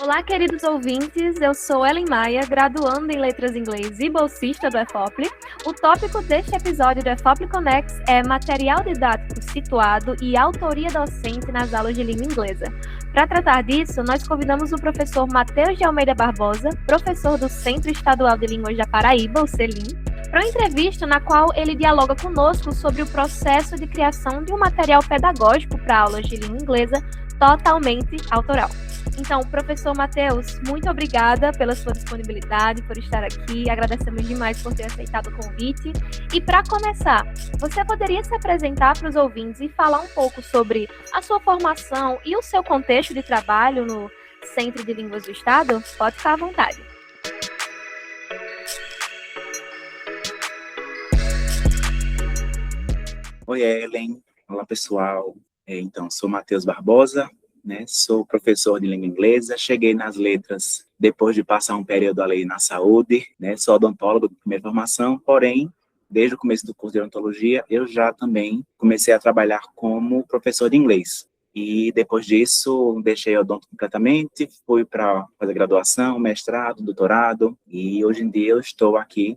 Olá, queridos ouvintes, eu sou Ellen Maia, graduanda em Letras Inglês e bolsista do EFOPLE. O tópico deste episódio do EFOPLE Connects é material didático situado e autoria docente nas aulas de língua inglesa. Para tratar disso, nós convidamos o professor Matheus de Almeida Barbosa, professor do Centro Estadual de Línguas da Paraíba, o CELIM, para uma entrevista na qual ele dialoga conosco sobre o processo de criação de um material pedagógico para aulas de língua inglesa totalmente autoral. Então, professor Matheus, muito obrigada pela sua disponibilidade, por estar aqui. Agradecemos demais por ter aceitado o convite. E para começar, você poderia se apresentar para os ouvintes e falar um pouco sobre a sua formação e o seu contexto de trabalho no Centro de Línguas do Estado? Pode ficar à vontade. Oi, Ellen. Olá, pessoal. Então, sou Matheus Barbosa, sou professor de língua inglesa, cheguei nas letras depois de passar um período ali na saúde, sou odontólogo de primeira formação, porém, desde o começo do curso de odontologia, eu já também comecei a trabalhar como professor de inglês. E depois disso, deixei o odonto completamente, fui para fazer graduação, mestrado, doutorado, e hoje em dia eu estou aqui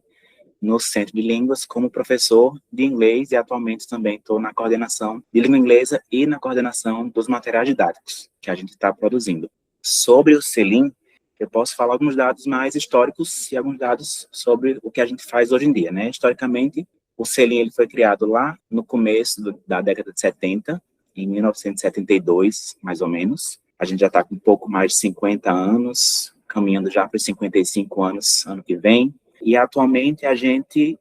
no Centro de Línguas como professor de inglês e atualmente também estou na coordenação de língua inglesa e na coordenação dos materiais didáticos que a gente está produzindo. Sobre o CELIM, eu posso falar alguns dados mais históricos e alguns dados sobre o que a gente faz hoje em dia, Historicamente, o CELIM ele foi criado lá no começo da década de 70, em 1972, mais ou menos. A gente já está com um pouco mais de 50 anos, caminhando já para os 55 anos ano que vem. E atualmente a gente,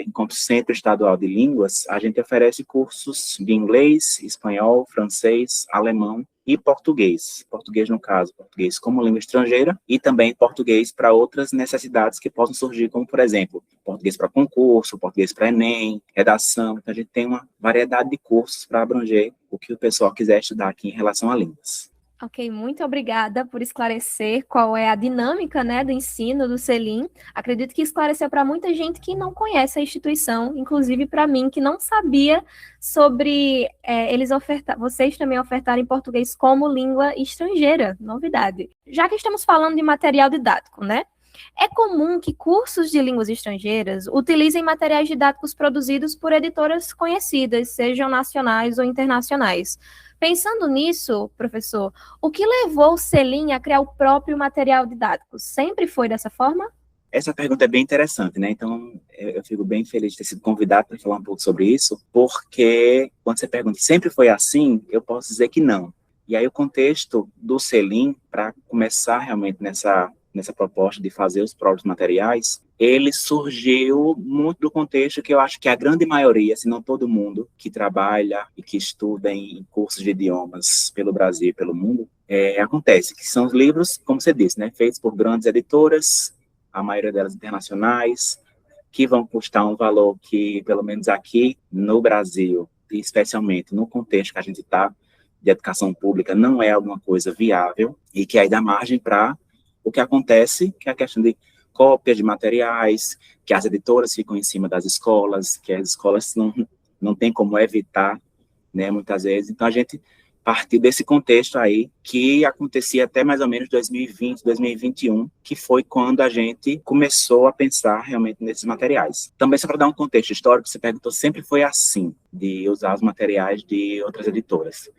enquanto Centro Estadual de Línguas, a gente oferece cursos de inglês, espanhol, francês, alemão e português. Português, no caso, português como língua estrangeira e também português para outras necessidades que possam surgir, como, por exemplo, português para concurso, português para Enem, redação. Então, a gente tem uma variedade de cursos para abranger o que o pessoal quiser estudar aqui em relação a línguas. Ok, muito obrigada por esclarecer qual é a dinâmica, do ensino do CELIM. Acredito que esclareceu para muita gente que não conhece a instituição, inclusive para mim, que não sabia sobre vocês também ofertarem português como língua estrangeira, novidade. Já que estamos falando de material didático, é comum que cursos de línguas estrangeiras utilizem materiais didáticos produzidos por editoras conhecidas, sejam nacionais ou internacionais. Pensando nisso, professor, o que levou o CELIM a criar o próprio material didático? Sempre foi dessa forma? Essa pergunta é bem interessante, Então, eu fico bem feliz de ter sido convidado para falar um pouco sobre isso, porque quando você pergunta sempre foi assim, eu posso dizer que não. E aí o contexto do CELIM, para começar realmente nessa proposta de fazer os próprios materiais, ele surgiu muito do contexto que eu acho que a grande maioria, se não todo mundo, que trabalha e que estuda em cursos de idiomas pelo Brasil e pelo mundo, acontece, que são os livros, como você disse, feitos por grandes editoras, a maioria delas internacionais, que vão custar um valor que, pelo menos aqui no Brasil, e especialmente no contexto que a gente está, de educação pública, não é alguma coisa viável, e que aí dá margem para o que acontece, que é a questão de cópias de materiais, que as editoras ficam em cima das escolas, que as escolas não têm como evitar, muitas vezes. Então, a gente partiu desse contexto aí, que acontecia até mais ou menos 2020, 2021, que foi quando a gente começou a pensar realmente nesses materiais. Também, só para dar um contexto histórico, você perguntou, sempre foi assim, de usar os materiais de outras editoras.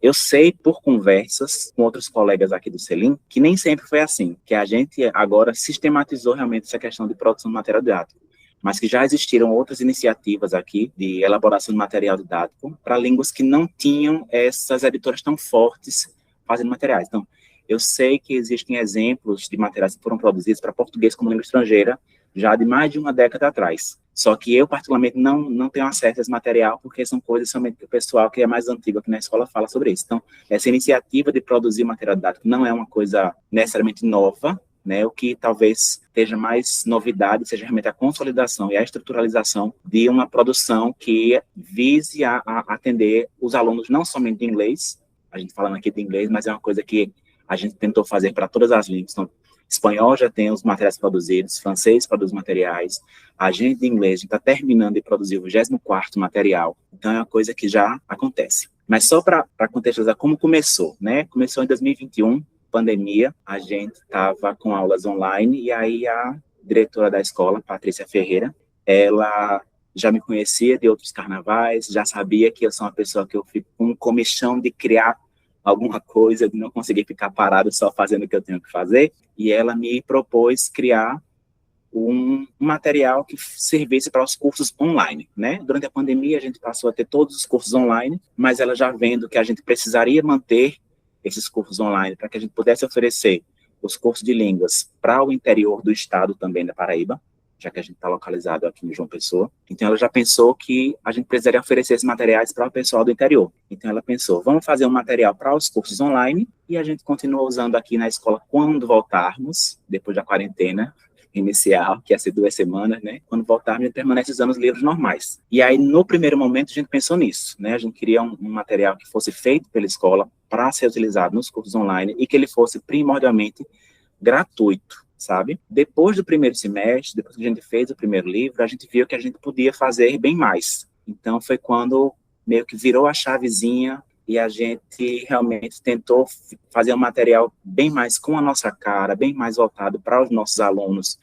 Eu sei, por conversas com outros colegas aqui do CELIM, que nem sempre foi assim, que a gente agora sistematizou realmente essa questão de produção de material didático, mas que já existiram outras iniciativas aqui de elaboração de material didático para línguas que não tinham essas editoras tão fortes fazendo materiais. Então, eu sei que existem exemplos de materiais que foram produzidos para português como língua estrangeira já de mais de uma década atrás. Só que eu, particularmente, não tenho acesso a esse material, porque são coisas somente que o pessoal que é mais antigo aqui na escola fala sobre isso. Então, essa iniciativa de produzir material didático não é uma coisa necessariamente nova, O que talvez esteja mais novidade seja realmente a consolidação e a estruturalização de uma produção que vise a atender os alunos não somente de inglês, a gente falando aqui de inglês, mas é uma coisa que a gente tentou fazer para todas as línguas. Então, espanhol já tem os materiais produzidos, francês produz materiais, a gente de inglês está terminando de produzir o 24º material, então é uma coisa que já acontece. Mas só para contextualizar como começou, Começou em 2021, pandemia, a gente estava com aulas online, e aí a diretora da escola, Patrícia Ferreira, ela já me conhecia de outros carnavais, já sabia que eu sou uma pessoa que eu fico com um comichão de criar alguma coisa, de não conseguir ficar parado só fazendo o que eu tenho que fazer, e ela me propôs criar um material que servisse para os cursos online, né? Durante a pandemia, a gente passou a ter todos os cursos online, mas ela já vendo que a gente precisaria manter esses cursos online para que a gente pudesse oferecer os cursos de línguas para o interior do estado também da Paraíba, já que a gente está localizado aqui em João Pessoa. Então, ela já pensou que a gente precisaria oferecer esses materiais para o pessoal do interior. Então, ela pensou, vamos fazer um material para os cursos online, e a gente continua usando aqui na escola quando voltarmos, depois da quarentena inicial, que ia ser 2 semanas, né? Quando voltarmos, a gente permanece usando os livros normais. E aí, no primeiro momento, a gente pensou nisso, né? A gente queria um material que fosse feito pela escola para ser utilizado nos cursos online e que ele fosse primordialmente gratuito, sabe? Depois do primeiro semestre, depois que a gente fez o primeiro livro, a gente viu que a gente podia fazer bem mais. Então, foi quando meio que virou a chavezinha e a gente realmente tentou fazer um material bem mais com a nossa cara, bem mais voltado para os nossos alunos,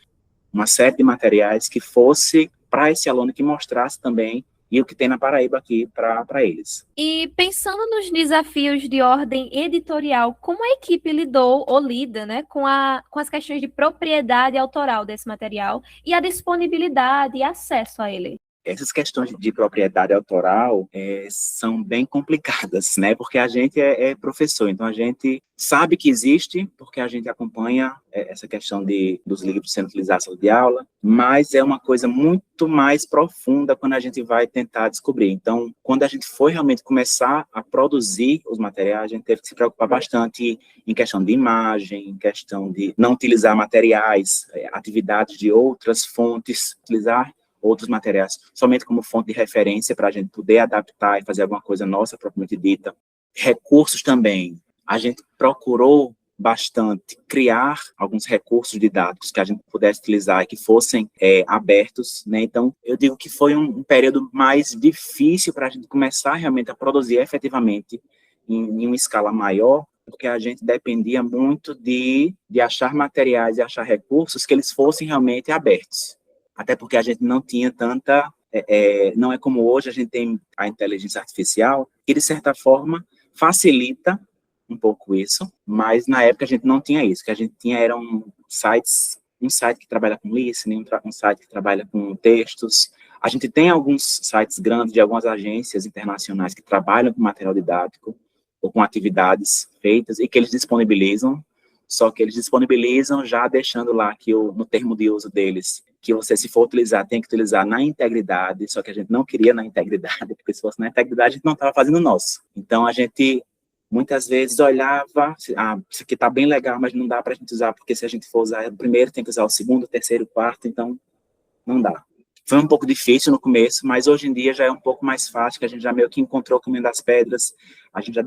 uma série de materiais que fosse para esse aluno, que mostrasse também e o que tem na Paraíba aqui para eles. E pensando nos desafios de ordem editorial, como a equipe lidou ou lida, né, com as questões de propriedade autoral desse material e a disponibilidade e acesso a ele? Essas questões de propriedade autoral são bem complicadas, né? Porque a gente é professor, então a gente sabe que existe, porque a gente acompanha essa questão dos livros sendo utilizados em sala de aula, mas é uma coisa muito mais profunda quando a gente vai tentar descobrir. Então, quando a gente foi realmente começar a produzir os materiais, a gente teve que se preocupar bastante em questão de imagem, em questão de não utilizar materiais, atividades de outras fontes, utilizar outros materiais somente como fonte de referência para a gente poder adaptar e fazer alguma coisa nossa propriamente dita. Recursos também. A gente procurou bastante criar alguns recursos didáticos que a gente pudesse utilizar e que fossem abertos, né? Então, eu digo que foi um período mais difícil para a gente começar realmente a produzir efetivamente em uma escala maior, porque a gente dependia muito de achar materiais e achar recursos que eles fossem realmente abertos. Até porque a gente não tinha tanta... não é como hoje, a gente tem a inteligência artificial, que, de certa forma, facilita um pouco isso, mas na época a gente não tinha isso. O que a gente tinha eram um site que trabalha com listening, um site que trabalha com textos. A gente tem alguns sites grandes de algumas agências internacionais que trabalham com material didático ou com atividades feitas e que eles disponibilizam, só que eles disponibilizam já deixando lá que no termo de uso deles, que você, se for utilizar, tem que utilizar na integridade, só que a gente não queria na integridade, porque se fosse na integridade, a gente não estava fazendo o nosso. Então, a gente, muitas vezes, olhava, isso aqui está bem legal, mas não dá para a gente usar, porque se a gente for usar o primeiro, tem que usar o segundo, o terceiro, o quarto, então não dá. Foi um pouco difícil no começo, mas hoje em dia já é um pouco mais fácil, que a gente já meio que encontrou o caminho das pedras, a gente já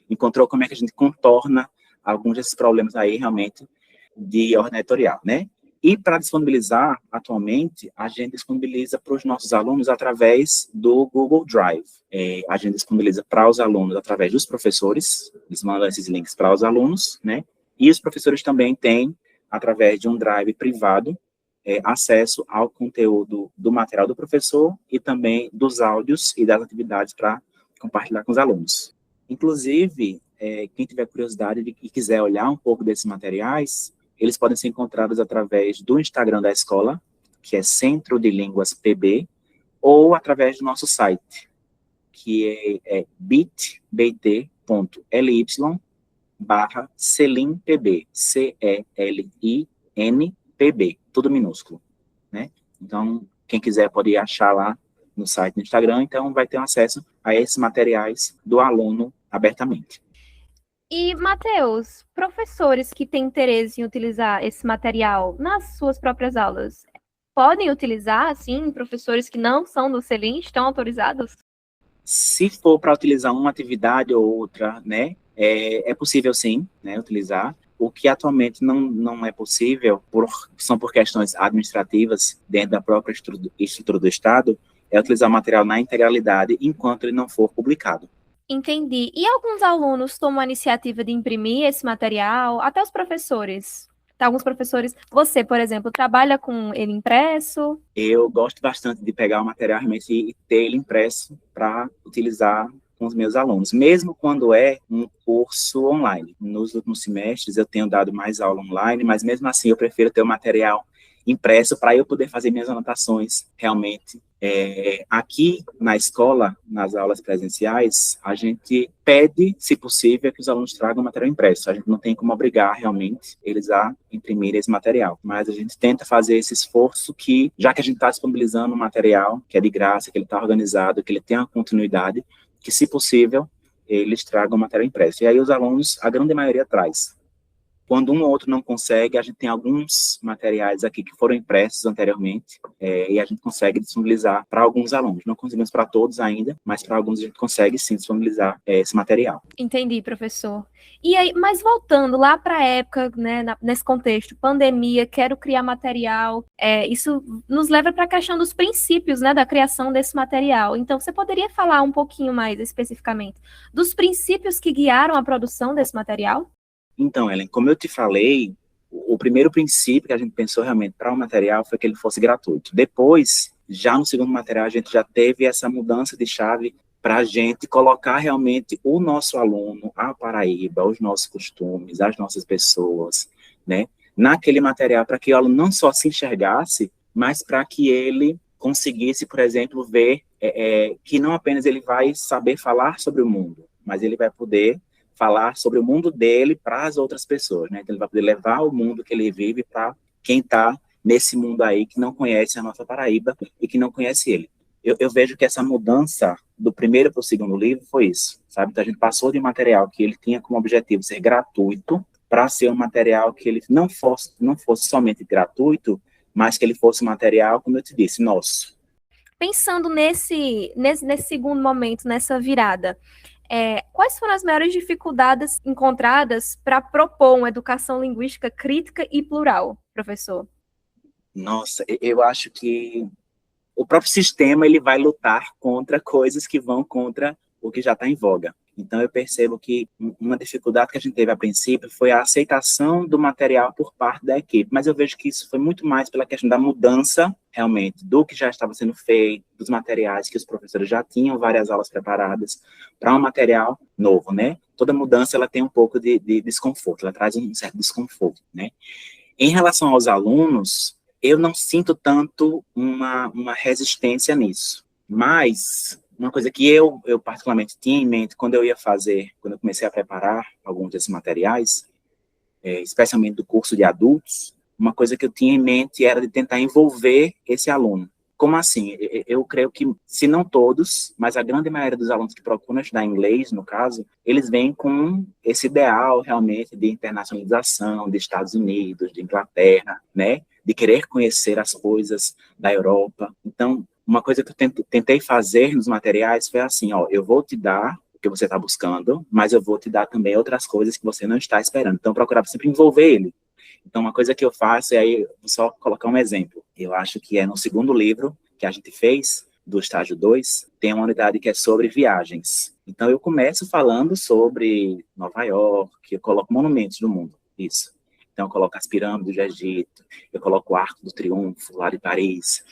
encontrou como é que a gente contorna alguns desses problemas aí, realmente, de ordem editorial, né? E para disponibilizar, atualmente, a gente disponibiliza para os nossos alunos através do Google Drive. A gente disponibiliza para os alunos através dos professores, eles mandam esses links para os alunos, né? E os professores também têm, através de um drive privado, acesso ao conteúdo do material do professor e também dos áudios e das atividades para compartilhar com os alunos. Inclusive, quem tiver curiosidade e quiser olhar um pouco desses materiais, eles podem ser encontrados através do Instagram da escola, que é Centro de Línguas PB, ou através do nosso site, que é bit.ly/CelinPB, CELINPB, tudo minúsculo, né? Então, quem quiser pode achar lá no site do Instagram, então vai ter acesso a esses materiais do aluno abertamente. E, Matheus, professores que têm interesse em utilizar esse material nas suas próprias aulas, podem utilizar, assim, professores que não são do Celin, estão autorizados? Se for para utilizar uma atividade ou outra, né, é possível sim, né, utilizar. O que atualmente não é possível, são por questões administrativas dentro da própria estrutura do Estado, é utilizar o material na integralidade enquanto ele não for publicado. Entendi. E alguns alunos tomam a iniciativa de imprimir esse material, até os professores. Tá, alguns professores, você, por exemplo, trabalha com ele impresso? Eu gosto bastante de pegar o material realmente e ter ele impresso para utilizar com os meus alunos, mesmo quando é um curso online. Nos últimos semestres eu tenho dado mais aula online, mas mesmo assim eu prefiro ter o material impresso para eu poder fazer minhas anotações realmente. Aqui na escola, nas aulas presenciais, a gente pede, se possível, que os alunos tragam material impresso. A gente não tem como obrigar realmente eles a imprimir esse material, mas a gente tenta fazer esse esforço que, já que a gente está disponibilizando um material que é de graça, que ele está organizado, que ele tem uma continuidade, que, se possível, eles tragam material impresso. E aí os alunos, a grande maioria, traz. Quando um ou outro não consegue, a gente tem alguns materiais aqui que foram impressos anteriormente, e a gente consegue disponibilizar para alguns alunos. Não conseguimos para todos ainda, mas para alguns a gente consegue sim disponibilizar esse material. Entendi, professor. E aí, mas voltando lá para a época, né, nesse contexto, pandemia, quero criar material, isso nos leva para a questão dos princípios, né, da criação desse material. Então, você poderia falar um pouquinho mais especificamente dos princípios que guiaram a produção desse material? Então, Ellen, como eu te falei, o primeiro princípio que a gente pensou realmente para o material foi que ele fosse gratuito. Depois, já no segundo material, a gente já teve essa mudança de chave para a gente colocar realmente o nosso aluno, a Paraíba, os nossos costumes, as nossas pessoas, né, naquele material, para que o aluno não só se enxergasse, mas para que ele conseguisse, por exemplo, ver que não apenas ele vai saber falar sobre o mundo, mas ele vai poder falar sobre o mundo dele para as outras pessoas, né? Então ele vai poder levar o mundo que ele vive para quem está nesse mundo aí que não conhece a nossa Paraíba e que não conhece ele. Eu vejo que essa mudança do primeiro para o segundo livro foi isso, sabe? Então a gente passou de um material que ele tinha como objetivo ser gratuito para ser um material que ele não fosse somente gratuito, mas que ele fosse um material, como eu te disse, nosso. Pensando nesse segundo momento, nessa virada, quais foram as maiores dificuldades encontradas para propor uma educação linguística crítica e plural, professor? Nossa, eu acho que o próprio sistema ele vai lutar contra coisas que vão contra o que já está em voga. Então, eu percebo que uma dificuldade que a gente teve a princípio foi a aceitação do material por parte da equipe, mas eu vejo que isso foi muito mais pela questão da mudança, realmente, do que já estava sendo feito, dos materiais que os professores já tinham várias aulas preparadas para um material novo, né? Toda mudança, ela tem um pouco de desconforto, ela traz um certo desconforto, né? Em relação aos alunos, eu não sinto tanto uma resistência nisso, mas uma coisa que eu particularmente tinha em mente quando eu comecei a preparar alguns desses materiais, especialmente do curso de adultos, uma coisa que eu tinha em mente era de tentar envolver esse aluno. Como assim? Eu creio que, se não todos, mas a grande maioria dos alunos que procuram estudar inglês, no caso, eles vêm com esse ideal realmente de internacionalização, de Estados Unidos, de Inglaterra, né? De querer conhecer as coisas da Europa. Então, uma coisa que eu tentei fazer nos materiais foi assim, ó, eu vou te dar o que você está buscando, mas eu vou te dar também outras coisas que você não está esperando. Então, procurar sempre envolver ele. Então, uma coisa que eu faço, vou só colocar um exemplo. Eu acho que é no segundo livro que a gente fez, do estágio 2, tem uma unidade que é sobre viagens. Então, eu começo falando sobre Nova York, eu coloco monumentos do mundo, isso. Então, eu coloco as pirâmides do Egito, eu coloco o Arco do Triunfo, lá de Paris.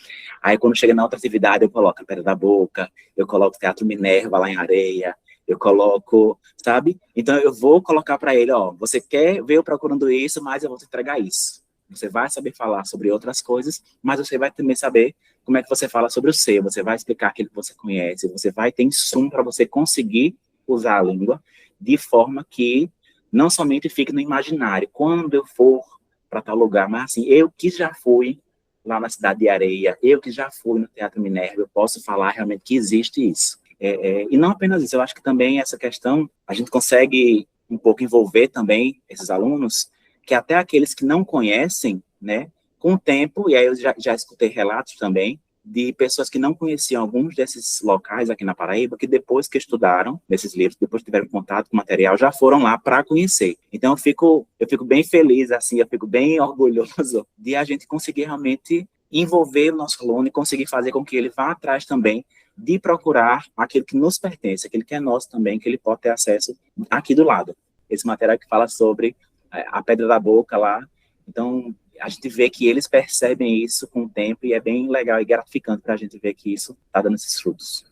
Aí, quando chega na outra atividade, eu coloco a Pedra da Boca, eu coloco o Teatro Minerva, lá em Areia, eu coloco, sabe? Então, eu vou colocar para ele, ó, você quer ver eu procurando isso, mas eu vou te entregar isso. Você vai saber falar sobre outras coisas, mas você vai também saber como é que você fala sobre o seu, você vai explicar aquilo que você conhece, você vai ter insumo para você conseguir usar a língua de forma que não somente fique no imaginário, quando eu for para tal lugar, mas assim, eu que já fui lá na Cidade de Areia, eu que já fui no Teatro Minerva, eu posso falar realmente que existe isso. E não apenas isso, eu acho que também essa questão, a gente consegue um pouco envolver também esses alunos, que até aqueles que não conhecem, né, com o tempo, e aí eu já escutei relatos também, de pessoas que não conheciam alguns desses locais aqui na Paraíba, que depois que estudaram nesses livros, depois que tiveram contato com o material, já foram lá para conhecer. Então, eu fico bem feliz, assim, eu fico bem orgulhoso de a gente conseguir realmente envolver o nosso aluno e conseguir fazer com que ele vá atrás também de procurar aquilo que nos pertence, aquilo que é nosso também, que ele pode ter acesso aqui do lado. Esse material que fala sobre a pedra da boca lá. Então, a gente vê que eles percebem isso com o tempo e é bem legal e gratificante para a gente ver que isso está dando esses frutos.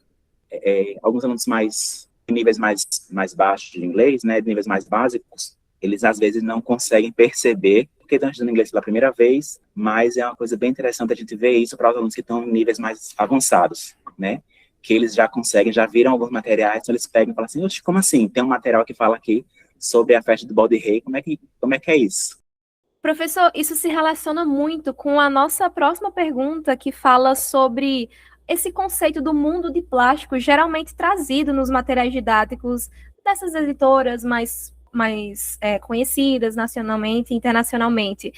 Alguns alunos de níveis mais baixos de inglês, né, de níveis mais básicos, eles às vezes não conseguem perceber porque estão estudando inglês pela primeira vez, mas é uma coisa bem interessante a gente ver isso para os alunos que estão em níveis mais avançados, né, que eles já conseguem, já viram alguns materiais, então eles pegam e falam assim, oxe, como assim? Tem um material que fala aqui sobre a festa do Bode Rei, como é que é isso? Professor, isso se relaciona muito com a nossa próxima pergunta, que fala sobre esse conceito do mundo de plástico, geralmente trazido nos materiais didáticos dessas editoras mais conhecidas nacionalmente e internacionalmente.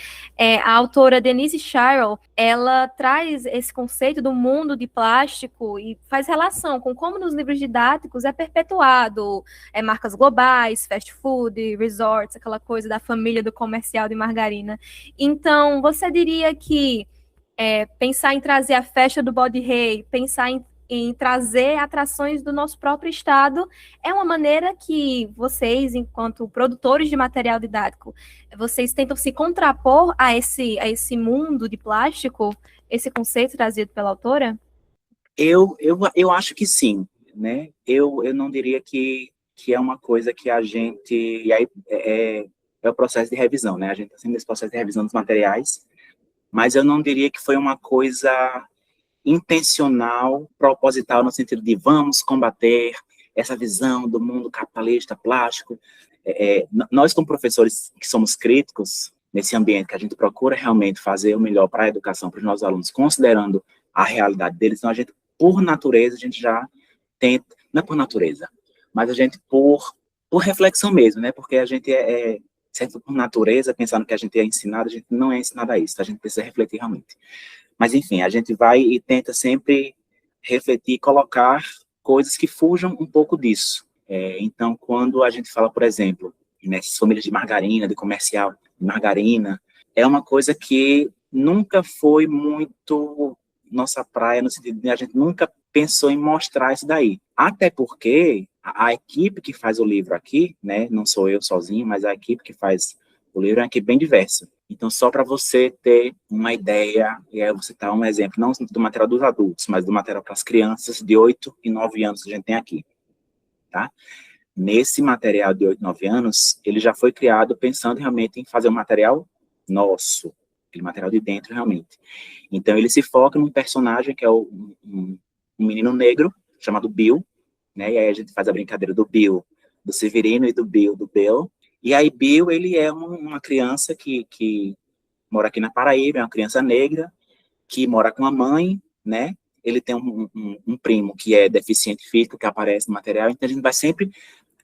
A autora Denise Sherrill, ela traz esse conceito do mundo de plástico e faz relação com como nos livros didáticos é perpetuado marcas globais, fast food, resorts, aquela coisa da família do comercial de margarina. Então, você diria que pensar em trazer a festa do Bode Rei, pensar em trazer atrações do nosso próprio estado, é uma maneira que vocês, enquanto produtores de material didático, vocês tentam se contrapor a esse mundo de plástico, esse conceito trazido pela autora? Eu acho que sim, né? Eu não diria que é uma coisa que a gente... E aí é o processo de revisão, né? A gente está sempre nesse processo de revisão dos materiais, mas eu não diria que foi uma coisa intencional, proposital, no sentido de vamos combater essa visão do mundo capitalista, plástico. Nós, como professores que somos críticos, nesse ambiente que a gente procura realmente fazer o melhor para a educação, para os nossos alunos, considerando a realidade deles, então a gente, por natureza, a gente já tenta, não é por natureza, mas a gente por reflexão mesmo, né, porque a gente sempre por natureza, pensar no que a gente é ensinado, a gente não é ensinado a isso, a gente precisa refletir realmente. Mas, enfim, a gente vai e tenta sempre refletir, colocar coisas que fujam um pouco disso. Então, quando a gente fala, por exemplo, nessas famílias de margarina, de comercial de margarina, é uma coisa que nunca foi muito nossa praia, no sentido de a gente nunca pensou em mostrar isso daí. Até porque a equipe que faz o livro aqui, né, não sou eu sozinho, mas a equipe que faz o livro é uma equipe bem diversa. Então, só para você ter uma ideia, e aí eu vou citar um exemplo, não do material dos adultos, mas do material para as crianças de 8 e 9 anos que a gente tem aqui, tá? Nesse material de 8 e 9 anos, ele já foi criado pensando realmente em fazer um material nosso, aquele material de dentro realmente. Então, ele se foca num personagem que é um menino negro, chamado Bill, né? E aí a gente faz a brincadeira do Bill, do Severino, e do Bill, do Bill. E aí Bill, ele é uma criança que mora aqui na Paraíba, é uma criança negra, que mora com a mãe, né? Ele tem um primo que é deficiente físico, que aparece no material, então a gente vai sempre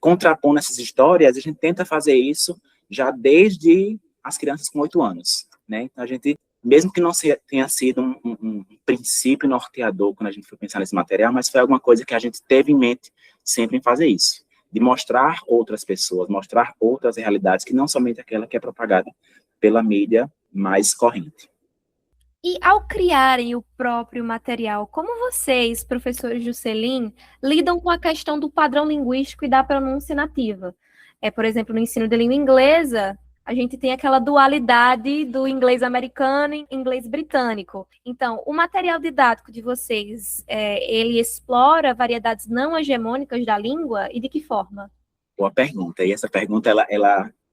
contrapondo essas histórias, a gente tenta fazer isso já desde as crianças com 8 anos, né? Então a gente, mesmo que não tenha sido um princípio norteador quando a gente foi pensar nesse material, mas foi alguma coisa que a gente teve em mente sempre em fazer isso, de mostrar outras pessoas, mostrar outras realidades, que não somente aquela que é propagada pela mídia mais corrente. E ao criarem o próprio material, como vocês, professores Juscelin, lidam com a questão do padrão linguístico e da pronúncia nativa? Por exemplo, no ensino de língua inglesa, a gente tem aquela dualidade do inglês americano e inglês britânico. Então, o material didático de vocês, ele explora variedades não hegemônicas da língua e de que forma? Boa pergunta. E essa pergunta ela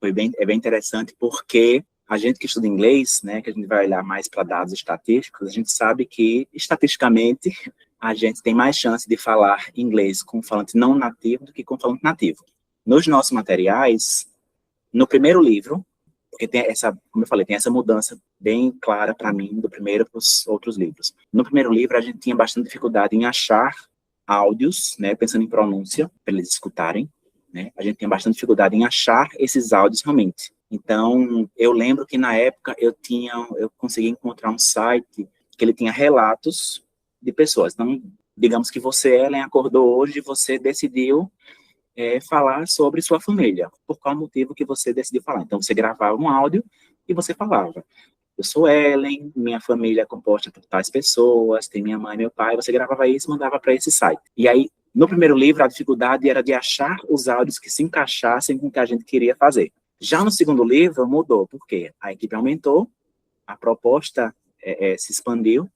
é bem interessante porque a gente que estuda inglês, né, que a gente vai olhar mais para dados estatísticos, a gente sabe que, estatisticamente, a gente tem mais chance de falar inglês com falante não nativo do que com falante nativo. Nos nossos materiais, no primeiro livro, porque tem essa, como eu falei, tem essa mudança bem clara para mim, do primeiro para os outros livros. No primeiro livro, a gente tinha bastante dificuldade em achar áudios, né, pensando em pronúncia, para eles escutarem, né, a gente tinha bastante dificuldade em achar esses áudios realmente. Então, eu lembro que na época eu consegui encontrar um site que ele tinha relatos de pessoas. Então, digamos que você, Ellen, acordou hoje e você decidiu falar sobre sua família. Por qual motivo que você decidiu falar? Então, você gravava um áudio e você falava. eu sou Ellen, minha família é composta por tais pessoas, tem minha mãe e meu pai, você gravava isso e mandava para esse site. E aí, no primeiro livro, a dificuldade era de achar os áudios que se encaixassem com o que a gente queria fazer. Já no segundo livro, mudou, porque a equipe aumentou, a proposta se expandiu,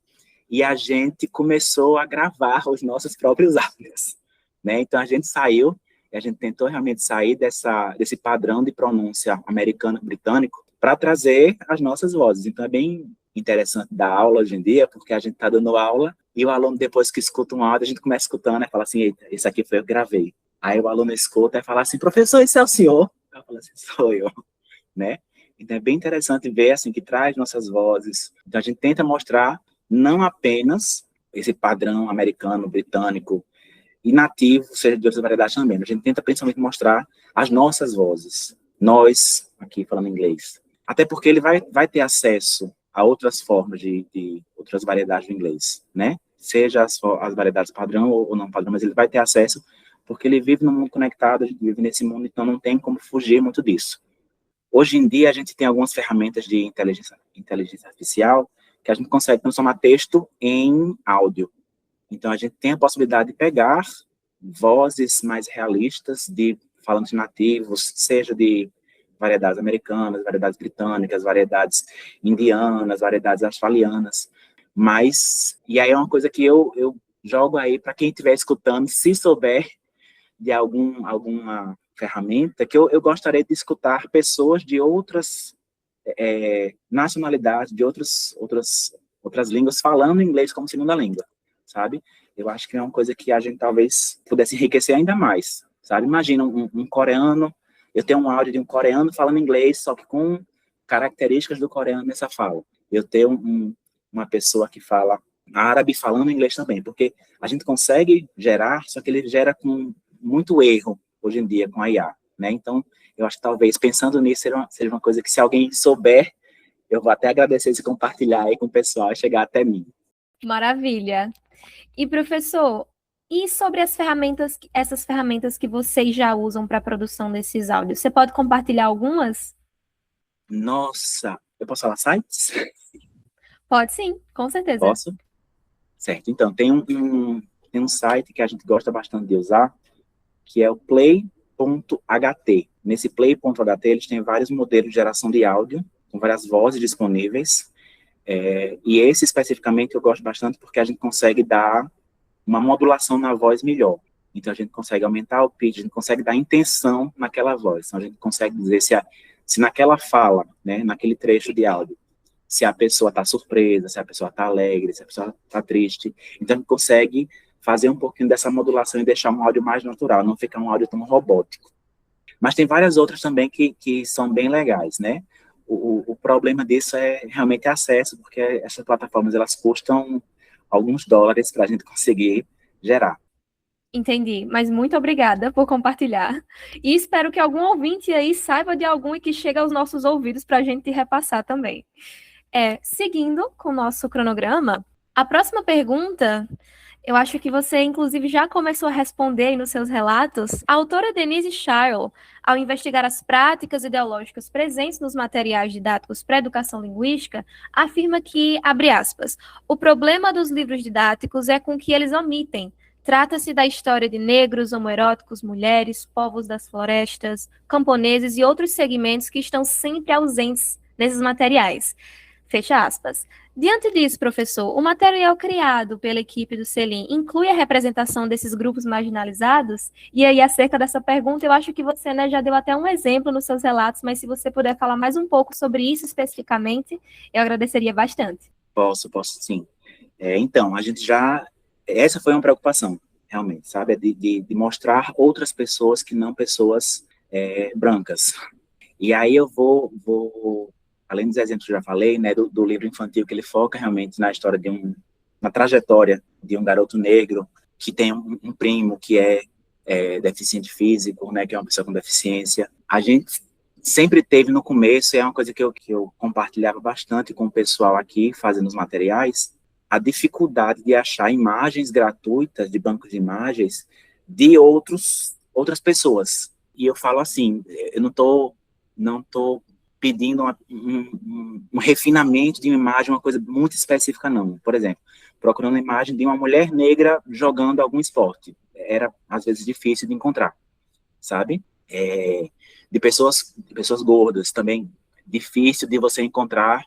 e a gente começou a gravar os nossos próprios áudios, né? Então, a gente saiu, e a gente tentou realmente sair desse padrão de pronúncia americano-britânico para trazer as nossas vozes. Então, é bem interessante dar aula hoje em dia, porque a gente está dando aula, e o aluno, depois que escuta um áudio, a gente começa escutando, e fala assim, eita, esse aqui foi eu que gravei. Aí o aluno escuta e fala assim, professor, esse é o senhor? Eu falo assim, sou eu, né? Então, é bem interessante ver, assim, que traz nossas vozes. Então, a gente tenta mostrar não apenas esse padrão americano, britânico, e nativo, seja de outras variedades também. A gente tenta principalmente mostrar as nossas vozes. Nós, aqui falando inglês. Até porque ele vai ter acesso a outras formas de outras variedades do inglês, né? Seja as variedades padrão ou não padrão, mas ele vai ter acesso porque ele vive num mundo conectado, a gente vive nesse mundo, então não tem como fugir muito disso. Hoje em dia, a gente tem algumas ferramentas de inteligência artificial que a gente consegue transformar texto em áudio. Então, a gente tem a possibilidade de pegar vozes mais realistas de falantes nativos, seja de variedades americanas, variedades britânicas, variedades indianas, variedades australianas. E aí é uma coisa que eu jogo aí para quem estiver escutando, se souber de alguma ferramenta, que eu gostaria de escutar pessoas de outras nacionalidades, de outras línguas, falando inglês como segunda língua, sabe? Eu acho que é uma coisa que a gente talvez pudesse enriquecer ainda mais, sabe? Imagina um coreano, eu tenho um áudio de um coreano falando inglês, só que com características do coreano nessa fala. Eu tenho uma pessoa que fala árabe falando inglês também, porque a gente consegue gerar, só que ele gera com muito erro hoje em dia com a IA, né? Então, eu acho que talvez, pensando nisso, seja uma coisa que se alguém souber, eu vou até agradecer se compartilhar aí com o pessoal e chegar até mim. Maravilha. E, professor, e sobre essas ferramentas que vocês já usam para a produção desses áudios? Você pode compartilhar algumas? Nossa, eu posso falar sites? Pode sim, com certeza. Posso? Certo, então, tem um site que a gente gosta bastante de usar, que é o play.ht. Nesse play.ht, eles têm vários modelos de geração de áudio, com várias vozes disponíveis, e esse especificamente eu gosto bastante porque a gente consegue dar uma modulação na voz melhor. Então, a gente consegue aumentar o pitch, a gente consegue dar intenção naquela voz. Então, a gente consegue dizer se naquela fala, né, naquele trecho de áudio, se a pessoa está surpresa, se a pessoa está alegre, se a pessoa está triste. Então, a gente consegue fazer um pouquinho dessa modulação e deixar um áudio mais natural, não ficar um áudio tão robótico. Mas tem várias outras também que são bem legais, né? O problema disso é realmente acesso, porque essas plataformas, elas custam alguns dólares para a gente conseguir gerar. Entendi, mas muito obrigada por compartilhar. E espero que algum ouvinte aí saiba de algum e que chegue aos nossos ouvidos para a gente repassar também. Seguindo com o nosso cronograma, a próxima pergunta, eu acho que você, inclusive, já começou a responder aí nos seus relatos. A autora Denise Shile, ao investigar as práticas ideológicas presentes nos materiais didáticos para a educação linguística, afirma que, abre aspas, o problema dos livros didáticos é com que eles omitem. Trata-se da história de negros, homoeróticos, mulheres, povos das florestas, camponeses e outros segmentos que estão sempre ausentes nesses materiais. Fecha aspas. Diante disso, professor, o material criado pela equipe do Selim inclui a representação desses grupos marginalizados? E aí, acerca dessa pergunta, eu acho que você, né, já deu até um exemplo nos seus relatos, mas se você puder falar mais um pouco sobre isso especificamente, eu agradeceria bastante. Posso sim. Então, a gente essa foi uma preocupação, realmente, sabe? De mostrar outras pessoas que não pessoas brancas. E aí eu vou além dos exemplos que eu já falei, né, do livro infantil, que ele foca realmente na história na trajetória de um garoto negro que tem um primo que é deficiente físico, né, que é uma pessoa com deficiência. A gente sempre teve no começo, é uma coisa que eu compartilhava bastante com o pessoal aqui, fazendo os materiais, a dificuldade de achar imagens gratuitas, de bancos de imagens, de outras pessoas. E eu falo assim, eu não tô pedindo um refinamento de uma imagem, uma coisa muito específica, não. Por exemplo, procurando a imagem de uma mulher negra jogando algum esporte. Era, às vezes, difícil de encontrar, sabe? De pessoas gordas, também difícil de você encontrar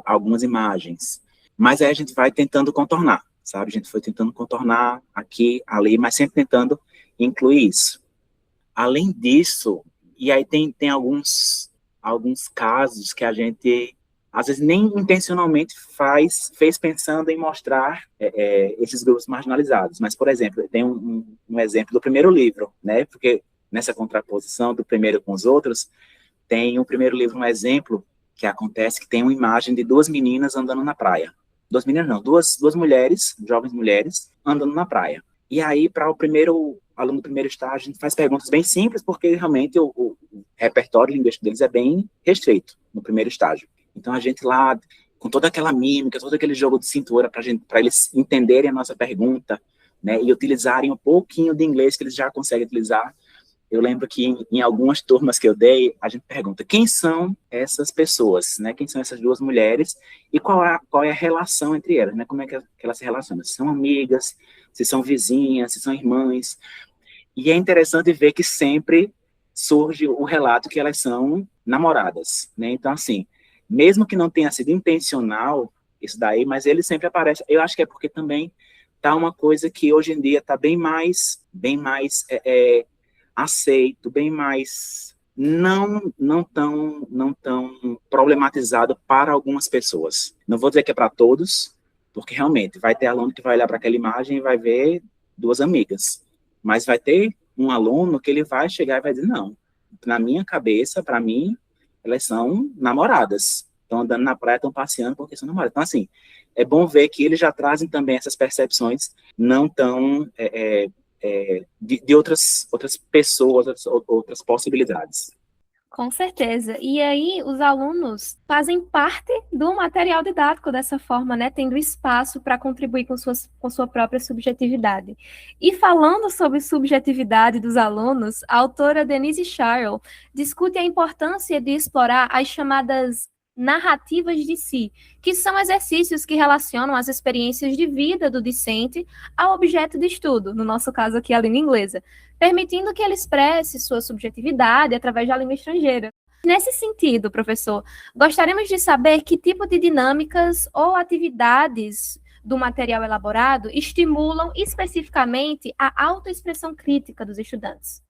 algumas imagens. Mas aí a gente vai tentando contornar, sabe? A gente foi tentando contornar aqui, ali, mas sempre tentando incluir isso. Além disso, e aí tem alguns casos que a gente, às vezes, nem intencionalmente fez pensando em mostrar esses grupos marginalizados. Mas, por exemplo, tem um exemplo do primeiro livro, né? Porque nessa contraposição do primeiro com os outros, tem o primeiro livro um exemplo que acontece que tem uma imagem de duas meninas andando na praia. Duas meninas não, duas mulheres, jovens mulheres, andando na praia. E aí, para o aluno do primeiro estágio, a gente faz perguntas bem simples, porque realmente o repertório linguístico deles é bem restrito no primeiro estágio. Então, a gente lá, com toda aquela mímica, todo aquele jogo de cintura, para eles entenderem a nossa pergunta, né, e utilizarem um pouquinho de inglês que eles já conseguem utilizar. Eu lembro que em algumas turmas que eu dei, a gente pergunta quem são essas pessoas, né? Quem são essas duas mulheres e qual é a relação entre elas, né? Como é que elas se relacionam? Se são amigas, se são vizinhas, se são irmãs. E é interessante ver que sempre surge o relato que elas são namoradas, né? Então, assim, mesmo que não tenha sido intencional isso daí, mas ele sempre aparece. Eu acho que é porque também tá uma coisa que hoje em dia tá bem mais aceito, bem mais não tão problematizado para algumas pessoas. Não vou dizer que é para todos, porque realmente vai ter aluno que vai olhar para aquela imagem e vai ver duas amigas, mas vai ter um aluno que ele vai chegar e vai dizer, não, na minha cabeça, para mim, elas são namoradas, estão andando na praia, estão passeando porque são namoradas. Então, assim, é bom ver que eles já trazem também essas percepções não tão de outras pessoas, outras possibilidades. Com certeza. E aí, os alunos fazem parte do material didático dessa forma, né? Tendo espaço para contribuir com sua própria subjetividade. E falando sobre subjetividade dos alunos, a autora Denise Sharrow discute a importância de explorar as chamadas narrativas de si, que são exercícios que relacionam as experiências de vida do discente ao objeto de estudo, no nosso caso aqui a língua inglesa, permitindo que ele expresse sua subjetividade através da língua estrangeira. Nesse sentido, professor, gostaríamos de saber que tipo de dinâmicas ou atividades do material elaborado estimulam especificamente a autoexpressão crítica dos estudantes.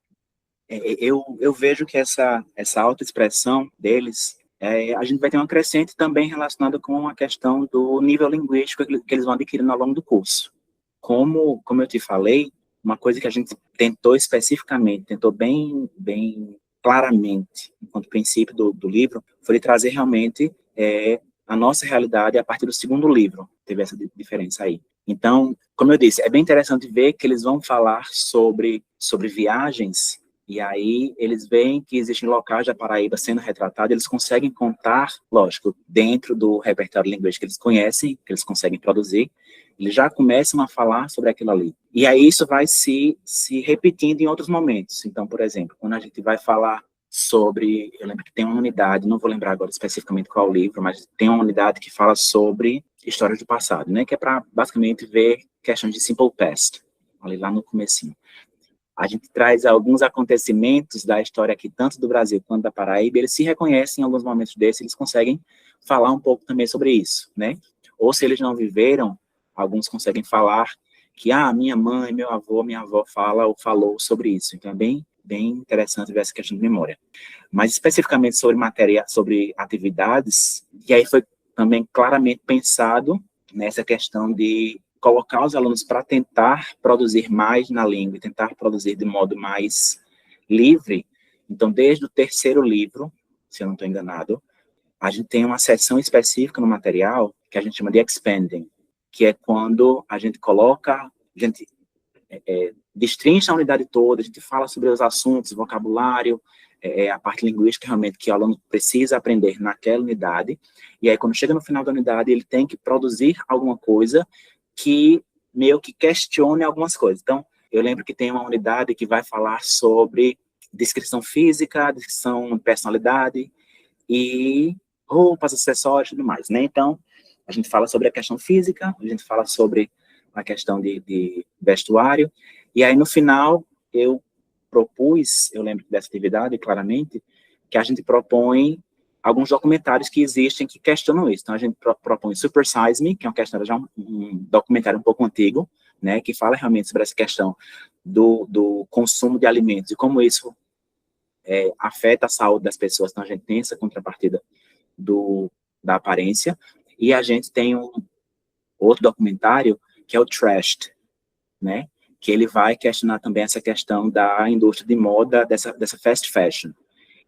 Eu vejo que essa autoexpressão deles, a gente vai ter uma crescente também relacionada com a questão do nível linguístico que eles vão adquirindo ao longo do curso. Como eu te falei, uma coisa que a gente tentou especificamente, tentou bem claramente, enquanto princípio do livro, foi trazer realmente a nossa realidade a partir do segundo livro. Teve essa diferença aí. Então, como eu disse, é bem interessante ver que eles vão falar sobre viagens. E aí eles veem que existem locais da Paraíba sendo retratados, eles conseguem contar, lógico, dentro do repertório linguístico que eles conhecem, que eles conseguem produzir, eles já começam a falar sobre aquilo ali. E aí isso vai se repetindo em outros momentos. Então, por exemplo, quando a gente vai falar sobre, eu lembro que tem uma unidade, não vou lembrar agora especificamente qual livro, mas tem uma unidade que fala sobre histórias do passado, né, que é para basicamente ver questões de simple past, ali lá no comecinho. A gente traz alguns acontecimentos da história aqui, tanto do Brasil quanto da Paraíba, eles se reconhecem em alguns momentos desses, eles conseguem falar um pouco também sobre isso, né? Ou se eles não viveram, alguns conseguem falar que, minha mãe, meu avô, minha avó fala ou falou sobre isso. Então, é bem interessante ver essa questão de memória. Mas, especificamente sobre matéria, sobre atividades, e aí foi também claramente pensado nessa questão de colocar os alunos para tentar produzir mais na língua, tentar produzir de modo mais livre. Então, desde o terceiro livro, se eu não estou enganado, a gente tem uma seção específica no material que a gente chama de expanding, que é quando a gente coloca, a gente destrincha a unidade toda, a gente fala sobre os assuntos, vocabulário, a parte linguística realmente que o aluno precisa aprender naquela unidade, e aí quando chega no final da unidade, ele tem que produzir alguma coisa que meio que questione algumas coisas. Então, eu lembro que tem uma unidade que vai falar sobre descrição física, descrição de personalidade, e roupas, acessórios e tudo mais, né? Então, a gente fala sobre a questão física, a gente fala sobre a questão de vestuário, e aí no final eu lembro dessa atividade claramente, que a gente propõe alguns documentários que existem que questionam isso. Então a gente propõe Super Size Me, que é uma questão, já um documentário um pouco antigo, né, que fala realmente sobre essa questão do consumo de alimentos e como isso afeta a saúde das pessoas. Então a gente tem essa contrapartida da aparência, e a gente tem um outro documentário que é o Trashed, né, que ele vai questionar também essa questão da indústria de moda, dessa fast fashion.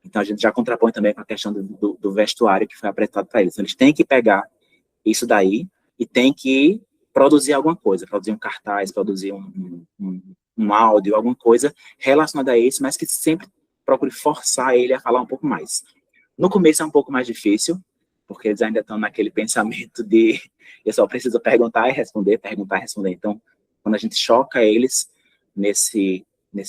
Então, a gente já contrapõe também com a questão do vestuário que foi apresentado para eles. Então, eles têm que pegar isso daí e têm que produzir alguma coisa, produzir um cartaz, produzir um áudio, alguma coisa relacionada a isso, mas que sempre procure forçar ele a falar um pouco mais. No começo é um pouco mais difícil, porque eles ainda estão naquele pensamento de eu só preciso perguntar e responder, perguntar e responder. Então, quando a gente choca eles nesse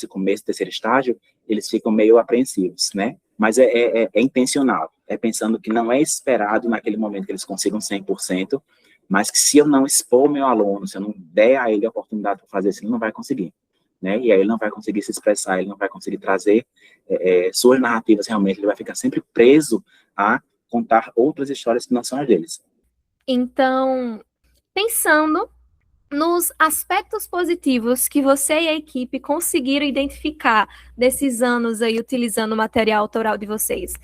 começo, terceiro estágio, eles ficam meio apreensivos, né? Mas é intencional, é pensando que não é esperado naquele momento que eles consigam 100%, mas que se eu não expor meu aluno, se eu não der a ele a oportunidade de fazer isso, ele não vai conseguir, né? E aí ele não vai conseguir se expressar, ele não vai conseguir trazer suas narrativas realmente, ele vai ficar sempre preso a contar outras histórias que não são as deles. Então, pensando nos aspectos positivos que você e a equipe conseguiram identificar desses anos aí utilizando o material autoral de vocês,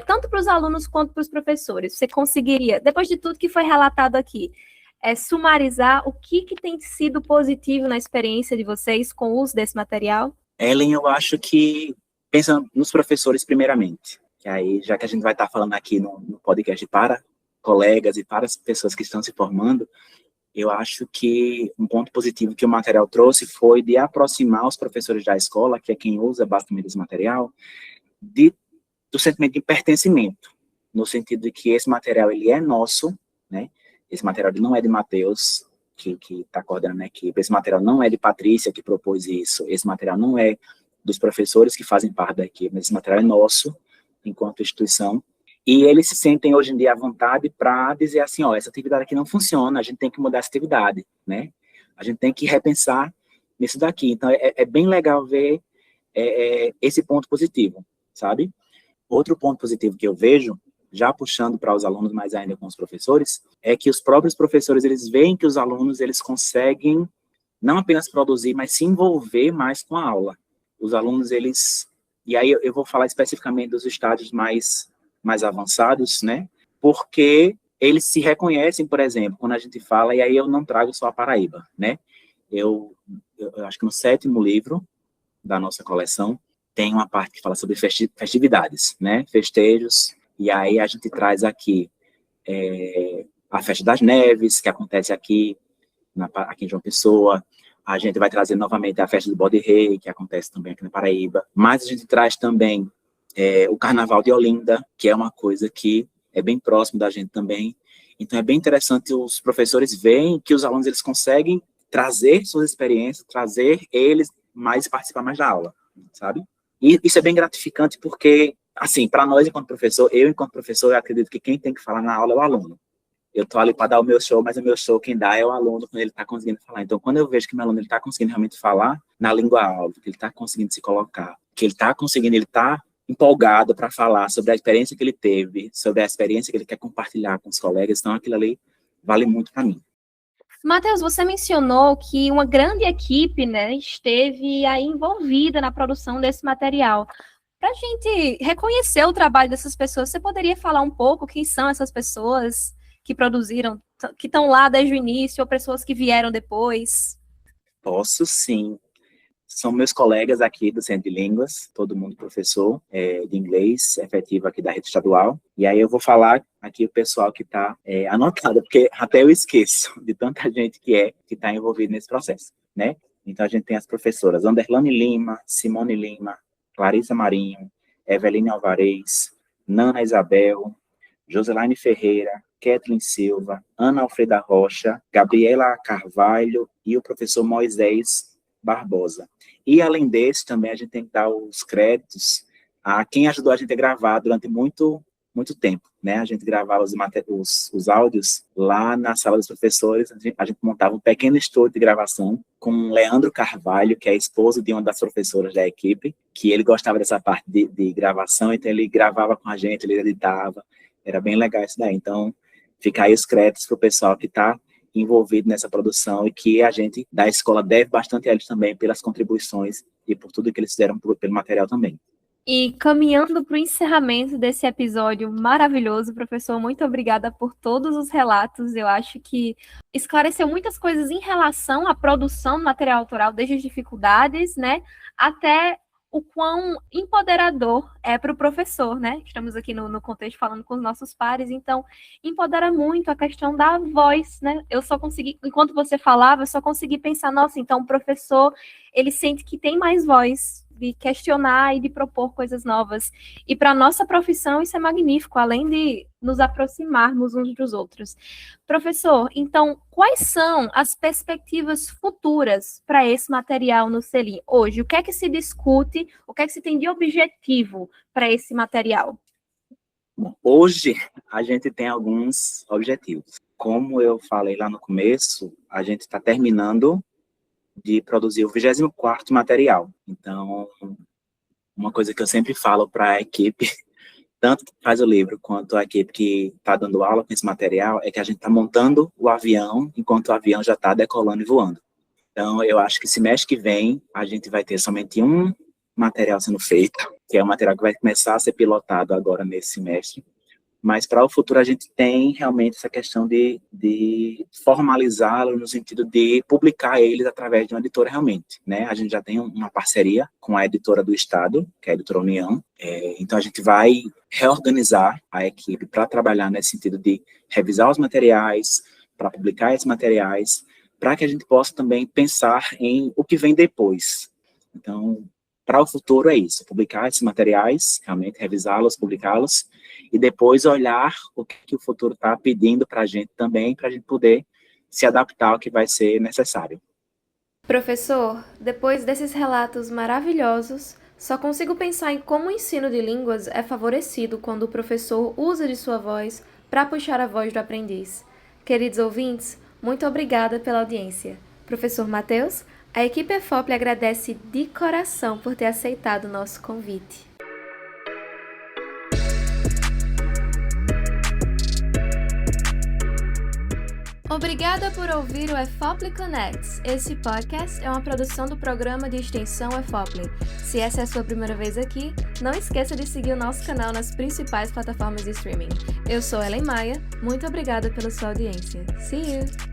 tanto para os alunos quanto para os professores, você conseguiria, depois de tudo que foi relatado aqui, sumarizar o que tem sido positivo na experiência de vocês com o uso desse material? Ellen, eu acho que, pensando nos professores primeiramente, que aí, já que a gente vai estar falando aqui no podcast para colegas e para as pessoas que estão se formando, eu acho que um ponto positivo que o material trouxe foi de aproximar os professores da escola, que é quem usa basicamente esse material, do sentimento de pertencimento, no sentido de que esse material ele é nosso, né? Esse material ele não é de Matheus, que está coordenando a equipe, esse material não é de Patrícia, que propôs isso, esse material não é dos professores que fazem parte da equipe, mas esse material é nosso, enquanto instituição. E eles se sentem hoje em dia à vontade para dizer assim, essa atividade aqui não funciona, a gente tem que mudar essa atividade, né? A gente tem que repensar nisso daqui. Então, é bem legal ver esse ponto positivo, sabe? Outro ponto positivo que eu vejo, já puxando para os alunos, mas ainda com os professores, é que os próprios professores, eles veem que os alunos, eles conseguem não apenas produzir, mas se envolver mais com a aula. Os alunos, eles... E aí eu vou falar especificamente dos estágios mais avançados, né? Porque eles se reconhecem, por exemplo, quando a gente fala, e aí eu não trago só a Paraíba, né? Eu acho que no 7º livro da nossa coleção tem uma parte que fala sobre festividades, né? Festejos, e aí a gente traz aqui a Festa das Neves, que acontece aqui em João Pessoa. A gente vai trazer novamente a Festa do Bode Rei, que acontece também aqui na Paraíba, mas a gente traz também o Carnaval de Olinda, que é uma coisa que é bem próximo da gente também. Então, é bem interessante os professores veem que os alunos eles conseguem trazer suas experiências, trazer eles mais e participar mais da aula, sabe? E isso é bem gratificante porque, assim, para nós, enquanto professor, eu acredito que quem tem que falar na aula é o aluno. Eu estou ali para dar o meu show, mas o meu show quem dá é o aluno quando ele está conseguindo falar. Então, quando eu vejo que meu aluno está conseguindo realmente falar na língua aula, que ele está conseguindo se colocar, que ele está conseguindo, ele está empolgado para falar sobre a experiência que ele teve, sobre a experiência que ele quer compartilhar com os colegas, então aquilo ali vale muito para mim. Matheus, você mencionou que uma grande equipe, né, esteve aí envolvida na produção desse material. Para a gente reconhecer o trabalho dessas pessoas, você poderia falar um pouco quem são essas pessoas que produziram, que estão lá desde o início, ou pessoas que vieram depois? Posso sim. São meus colegas aqui do Centro de Línguas, todo mundo professor de inglês, efetivo aqui da rede estadual. E aí eu vou falar aqui o pessoal que está anotado, porque até eu esqueço de tanta gente que está envolvida nesse processo, né? Então a gente tem as professoras Anderlane Lima, Simone Lima, Clarissa Marinho, Eveline Alvarez, Nana Isabel, Joselaine Ferreira, Kathleen Silva, Ana Alfreda Rocha, Gabriela Carvalho e o professor Moisés Barbosa. E, além desse, também a gente tem que dar os créditos a quem ajudou a gente a gravar durante muito muito tempo, né? A gente gravava os áudios lá na sala dos professores, a gente montava um pequeno estúdio de gravação com o Leandro Carvalho, que é esposo de uma das professoras da equipe, que ele gostava dessa parte de gravação, então ele gravava com a gente, ele editava, era bem legal isso daí. Então, fica aí os créditos para o pessoal que está envolvido nessa produção e que a gente da escola deve bastante a eles também pelas contribuições e por tudo que eles fizeram pelo material também. E caminhando para o encerramento desse episódio maravilhoso, professor, muito obrigada por todos os relatos. Eu acho que esclareceu muitas coisas em relação à produção do material autoral, desde as dificuldades, né, até o quão empoderador é para o professor, né? Estamos aqui no contexto falando com os nossos pares, então empodera muito a questão da voz, né? Eu só consegui, enquanto você falava, eu só consegui pensar, nossa, então o professor, ele sente que tem mais voz de questionar e de propor coisas novas. E para a nossa profissão isso é magnífico, além de nos aproximarmos uns dos outros. Professor, então, quais são as perspectivas futuras para esse material no Selim hoje? O que é que se discute, o que é que se tem de objetivo para esse material? Bom, hoje a gente tem alguns objetivos. Como eu falei lá no começo, a gente está terminando de produzir o 24º material. Então, uma coisa que eu sempre falo para a equipe, tanto que faz o livro, quanto a equipe que está dando aula com esse material, é que a gente está montando o avião, enquanto o avião já está decolando e voando. Então, eu acho que semestre que vem, a gente vai ter somente um material sendo feito, que é o material que vai começar a ser pilotado agora nesse semestre. Mas para o futuro a gente tem realmente essa questão de formalizá-lo no sentido de publicar eles através de uma editora realmente, né? A gente já tem uma parceria com a editora do Estado, que é a editora União, então a gente vai reorganizar a equipe para trabalhar nesse sentido de revisar os materiais, para publicar esses materiais, para que a gente possa também pensar em o que vem depois. Então, para o futuro é isso, publicar esses materiais, realmente revisá-los, publicá-los, e depois olhar o que o futuro está pedindo para a gente também, para a gente poder se adaptar ao que vai ser necessário. Professor, depois desses relatos maravilhosos, só consigo pensar em como o ensino de línguas é favorecido quando o professor usa de sua voz para puxar a voz do aprendiz. Queridos ouvintes, muito obrigada pela audiência. Professor Matheus, a equipe EFOPLE agradece de coração por ter aceitado o nosso convite. Obrigada por ouvir o EFOPLE Connects. Esse podcast é uma produção do programa de extensão EFOPLE. Se essa é a sua primeira vez aqui, não esqueça de seguir o nosso canal nas principais plataformas de streaming. Eu sou Ellen Maia, muito obrigada pela sua audiência. See you!